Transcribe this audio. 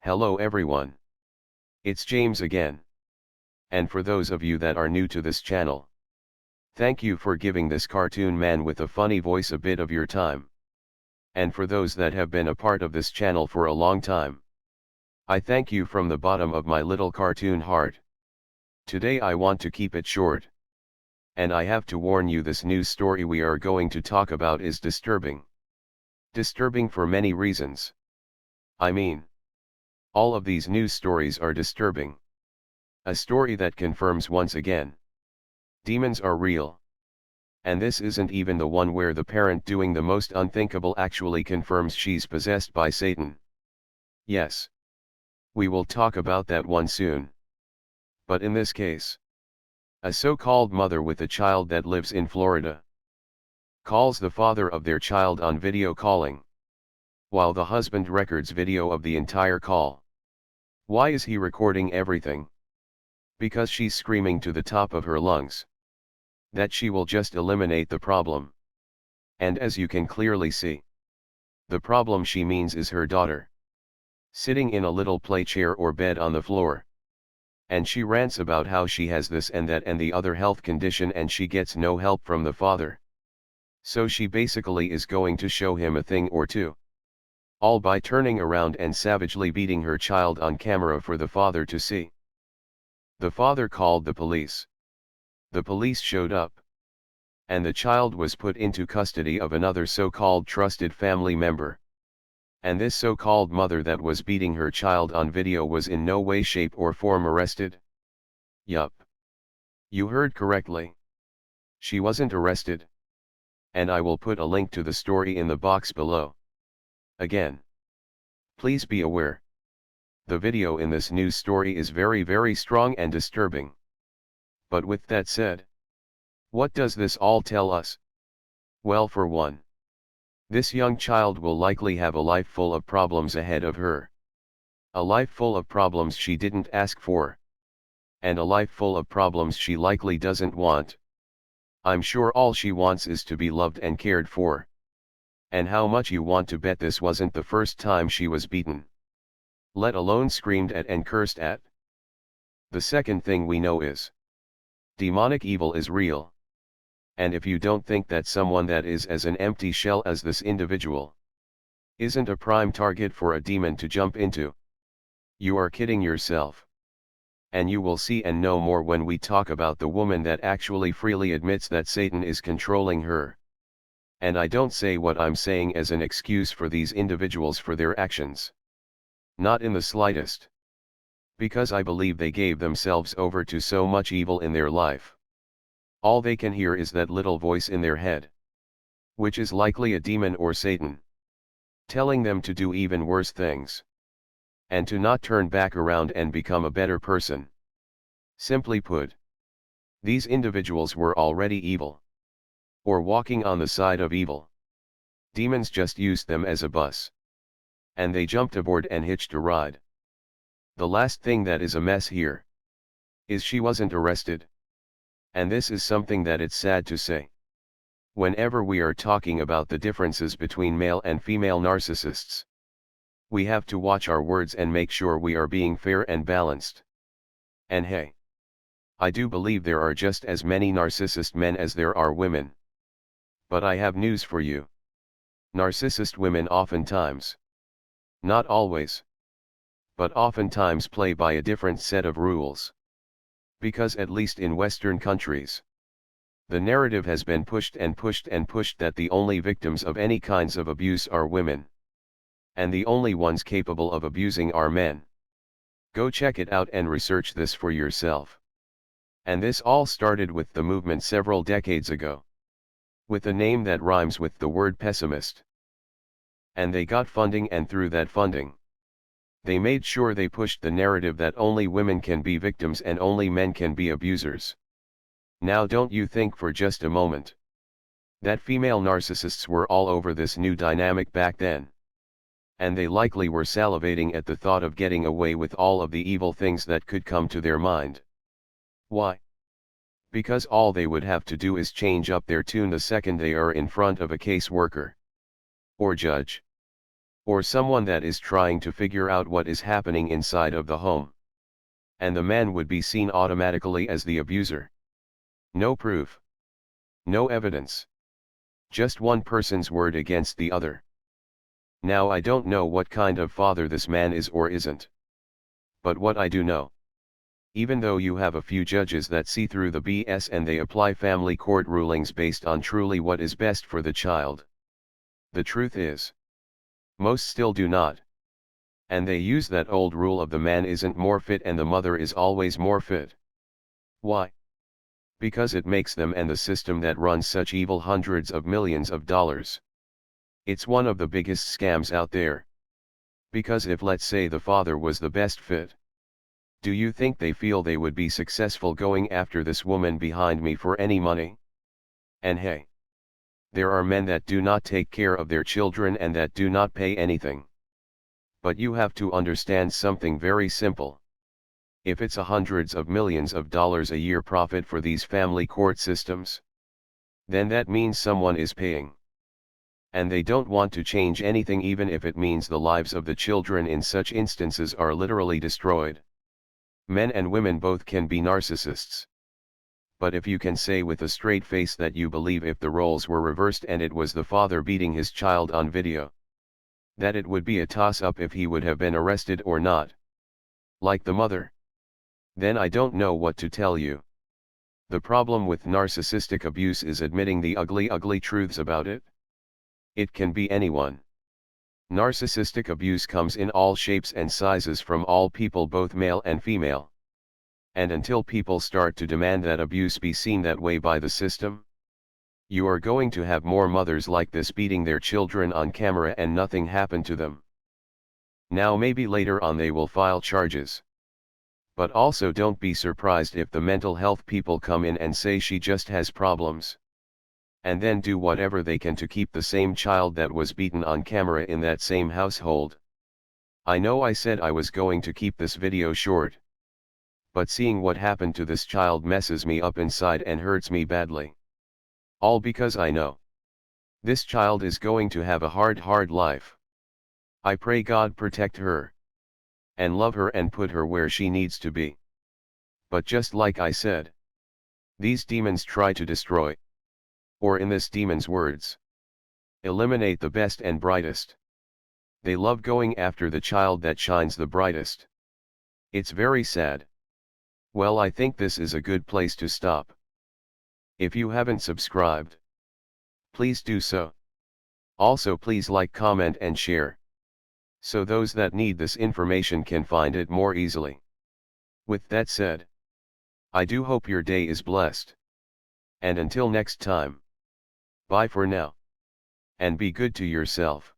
Hello everyone. It's James again. And for those of you that are new to this channel, thank you for giving this cartoon man with a funny voice a bit of your time. And for those that have been a part of this channel for a long time, I thank you from the bottom of my little cartoon heart. Today I want to keep it short. And I have to warn you, this news story we are going to talk about is disturbing. Disturbing for many reasons. I mean, all of these news stories are disturbing. A story that confirms once again, demons are real. And this isn't even the one where the parent doing the most unthinkable actually confirms she's possessed by Satan. Yes. We will talk about that one soon. But in this case, a so-called mother with a child that lives in Florida calls the father of their child on video calling, while the husband records video of the entire call. Why is he recording everything? Because she's screaming to the top of her lungs that she will just eliminate the problem. And as you can clearly see, the problem she means is her daughter, sitting in a little play chair or bed on the floor. And she rants about how she has this and that and the other health condition and she gets no help from the father. So she basically is going to show him a thing or two. All by turning around and savagely beating her child on camera for the father to see. The father called the police. The police showed up. And the child was put into custody of another so-called trusted family member. And this so-called mother that was beating her child on video was in no way, shape or form arrested. Yup. You heard correctly. She wasn't arrested. And I will put a link to the story in the box below. Again, please be aware. The video in this news story is very strong and disturbing. But with that said, what does this all tell us? Well, for one, this young child will likely have a life full of problems ahead of her. A life full of problems she didn't ask for. And a life full of problems she likely doesn't want. I'm sure all she wants is to be loved and cared for. And how much you want to bet this wasn't the first time she was beaten, let alone screamed at and cursed at? The second thing we know is, demonic evil is real. And if you don't think that someone that is as an empty shell as this individual isn't a prime target for a demon to jump into, you are kidding yourself. And you will see and know more when we talk about the woman that actually freely admits that Satan is controlling her. And I don't say what I'm saying as an excuse for these individuals for their actions. Not in the slightest. Because I believe they gave themselves over to so much evil in their life. All they can hear is that little voice in their head, which is likely a demon or Satan, telling them to do even worse things. And to not turn back around and become a better person. Simply put, these individuals were already evil. Or walking on the side of evil. Demons just used them as a bus. And they jumped aboard and hitched a ride. The last thing that is a mess here is she wasn't arrested. And this is something that it's sad to say. Whenever we are talking about the differences between male and female narcissists, we have to watch our words and make sure we are being fair and balanced. And hey, I do believe there are just as many narcissist men as there are women. But I have news for you. Narcissist women oftentimes, not always, but oftentimes play by a different set of rules. Because at least in Western countries, the narrative has been pushed that the only victims of any kinds of abuse are women. And the only ones capable of abusing are men. Go check it out and research this for yourself. And this all started with the movement several decades ago. With a name that rhymes with the word pessimist. And they got funding, and through that funding, they made sure they pushed the narrative that only women can be victims and only men can be abusers. Now don't you think for just a moment that female narcissists were all over this new dynamic back then? And they likely were salivating at the thought of getting away with all of the evil things that could come to their mind. Why? Because all they would have to do is change up their tune the second they are in front of a caseworker or judge. Or someone that is trying to figure out what is happening inside of the home. And the man would be seen automatically as the abuser. No proof. No evidence. Just one person's word against the other. Now I don't know what kind of father this man is or isn't. But what I do know. Even though you have a few judges that see through the BS and they apply family court rulings based on truly what is best for the child. The truth is, most still do not. And they use that old rule of the man isn't more fit and the mother is always more fit. Why? Because it makes them and the system that runs such evil hundreds of millions of dollars. It's one of the biggest scams out there. Because if let's say the father was the best fit, do you think they feel they would be successful going after this woman behind me for any money? And hey, there are men that do not take care of their children and that do not pay anything. But you have to understand something very simple. If it's hundreds of millions of dollars a year profit for these family court systems, then that means someone is paying. And they don't want to change anything even if it means the lives of the children in such instances are literally destroyed. Men and women both can be narcissists. But if you can say with a straight face that you believe if the roles were reversed and it was the father beating his child on video, that it would be a toss-up if he would have been arrested or not. Like the mother. Then I don't know what to tell you. The problem with narcissistic abuse is admitting the ugly truths about it. It can be anyone. Narcissistic abuse comes in all shapes and sizes from all people, both male and female. And until people start to demand that abuse be seen that way by the system, you are going to have more mothers like this beating their children on camera and nothing happened to them. Now maybe later on they will file charges. But also don't be surprised if the mental health people come in and say she just has problems. And then do whatever they can to keep the same child that was beaten on camera in that same household. I know I said I was going to keep this video short. But seeing what happened to this child messes me up inside and hurts me badly. All because I know this child is going to have a hard life. I pray God protect her. And love her and put her where she needs to be. But just like I said, these demons try to destroy. Or in this demon's words, eliminate the best and brightest. They love going after the child that shines the brightest. It's very sad. Well, I think this is a good place to stop. If you haven't subscribed, please do so. Also please like, comment and share, so those that need this information can find it more easily. With that said, I do hope your day is blessed. And until next time, bye for now. And be good to yourself.